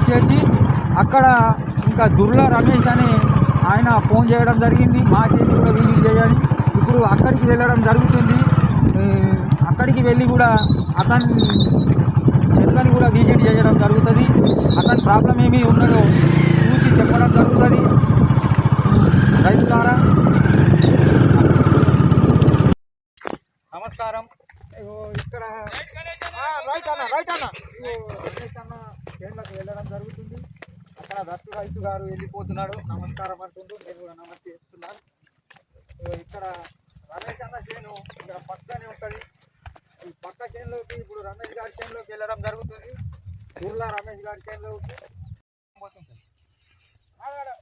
వచ్చేసి అక్కడ ఇంకా దుర్ల రమేష్ అని ఆయన ఫోన్ చేయడం జరిగింది, మా చేతి కూడా విజిట్ చేయాలి. ఇప్పుడు అక్కడికి వెళ్ళడం జరుగుతుంది. అక్కడికి వెళ్ళి కూడా అతని చెట్లని కూడా విజిట్ చేయడం జరుగుతుంది. అతని ప్రాబ్లం ఏమి ఉన్నదో చూసి చెప్పడం జరుగుతుంది. రైతులారా నమస్కారం. ఇక్కడ రైట్ అన్న రమేష్ అన్న చేనులకు వెళ్ళడం జరుగుతుంది. అక్కడ దత్తు రైతు గారు వెళ్ళిపోతున్నాడు, నమస్కారం అంటుండు, నేను కూడా నమస్తే చేస్తున్నాను. ఇక్కడ రమేష్ అన్న చేను ఇక్కడ పక్కనే ఉంటుంది. ఈ పక్క చేనులోకి ఇప్పుడు రమేష్ గారి చేనులోకి వెళ్ళడం జరుగుతుంది. ఊర్లో రమేష్ గారి చేనులోకి పోతుంటుంది.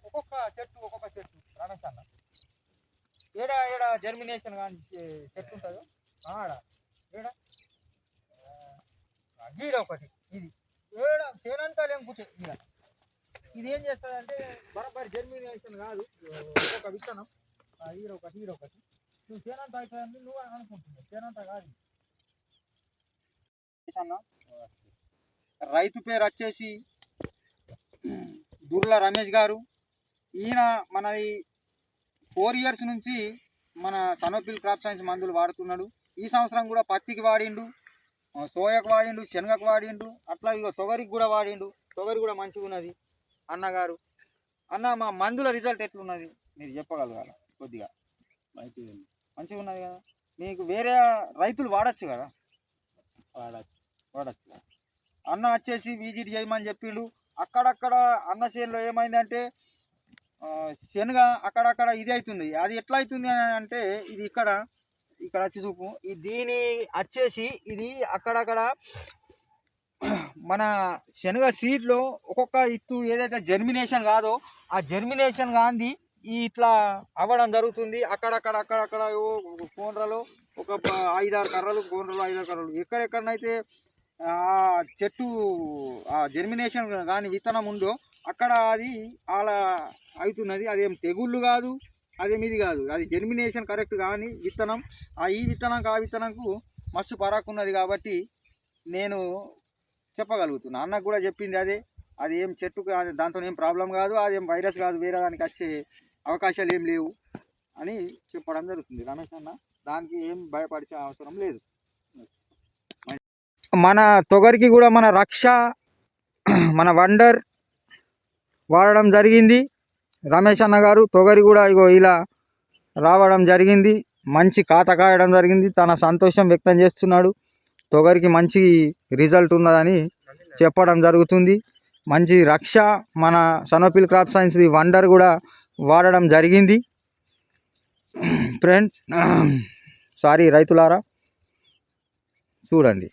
ఒక్కొక్క చెట్టు రమేష్ అన్న ఏడ జర్మినేషన్ కానీ చెట్టు ఉంటుందో ఆడ ఏడ గీడ ఒకటి ఇది ఏడ చేనంతా లేకపోతే ఇది ఏం చేస్తుందంటే బరాబరి జర్మినేషన్ కాదు, ఒక్కొక్క విత్తనం ఈడొకటి నువ్వు చేనంతా అవుతుందని నువ్వు అనుకుంటున్నావు, చేనంతా కాదు. రైతు పేరు వచ్చేసి దుర్ల రమేష్ గారు. ఈయన మనది 4 years నుంచి మన సనోఫిల్ క్రాప్ సైన్స్ మందులు వాడుతున్నాడు. ఈ సంవత్సరం కూడా పత్తికి వాడిండు, సోయాకు వాడిండు, శనగకు వాడిండు, అట్లా ఇక తొగరికి కూడా వాడిండు. తొగరి కూడా మంచిగా ఉన్నది. అన్నగారు మా మందుల రిజల్ట్ ఎట్లున్నది మీరు చెప్పగలగాల కొద్దిగా? మంచిగా ఉన్నది కదా. మీకు వేరే రైతులు వాడచ్చు కదా? వాడచ్చు. అన్న వచ్చేసి విజిట్ చేయమని చెప్పిండు. అక్కడక్కడ అన్న చేనులో ఏమైందంటే శనగ అక్కడక్కడ ఇది అవుతుంది. అది ఎట్లా అవుతుంది అని అంటే ఇది ఇక్కడ వచ్చి చూపు, దీని వచ్చేసి ఇది అక్కడక్కడ మన శనగ సీడ్లో ఒక్కొక్క ఇత్తు ఏదైతే జర్మినేషన్ కాదో ఆ జర్మినేషన్ కాంది ఇట్లా అవ్వడం జరుగుతుంది. అక్కడక్కడ కోనరలో ఒక 5-6 కర్రలు, కోనరలో 5-6 కర్రలు, ఎక్కడెక్కడనైతే ఆ చెట్టు ఆ జర్మినేషన్ కానీ విత్తనం ఉందో అక్కడ అది అలా అవుతున్నది. అదేం తెగుళ్ళు కాదు, అదేం ఇది కాదు, అది జర్మినేషన్ కరెక్ట్ కానీ విత్తనం. ఈ విత్తనంకి ఆ విత్తనంకు మస్తు పరాకున్నది కాబట్టి నేను చెప్పగలుగుతున్నా. అన్నకు కూడా చెప్పింది అదే. అది ఏం చెట్టుకు దాంతో ఏం ప్రాబ్లం కాదు, అదేం వైరస్ కాదు, వేరే దానికి వచ్చే అవకాశాలు ఏం లేవు అని చెప్పడం జరుగుతుంది రమేష్ అన్న. దానికి ఏం భయపడే అవసరం లేదు. మన తొగరికి కూడా మన రక్ష, మన వండర్ వాడడం జరిగింది. రమేష్ అన్న గారు తొగరి కూడా ఇగో ఇలా రావడం జరిగింది, మంచి ఖాత కాయడం జరిగింది. తన సంతోషం వ్యక్తం చేస్తున్నాడు. తొగరికి మంచి రిజల్ట్ ఉన్నదని చెప్పడం జరుగుతుంది. మంచి రక్ష మన సనోఫిల్ క్రాప్ సైన్స్ వండర్ కూడా వాడడం జరిగింది. ఫ్రెండ్ రైతులారా చూడండి.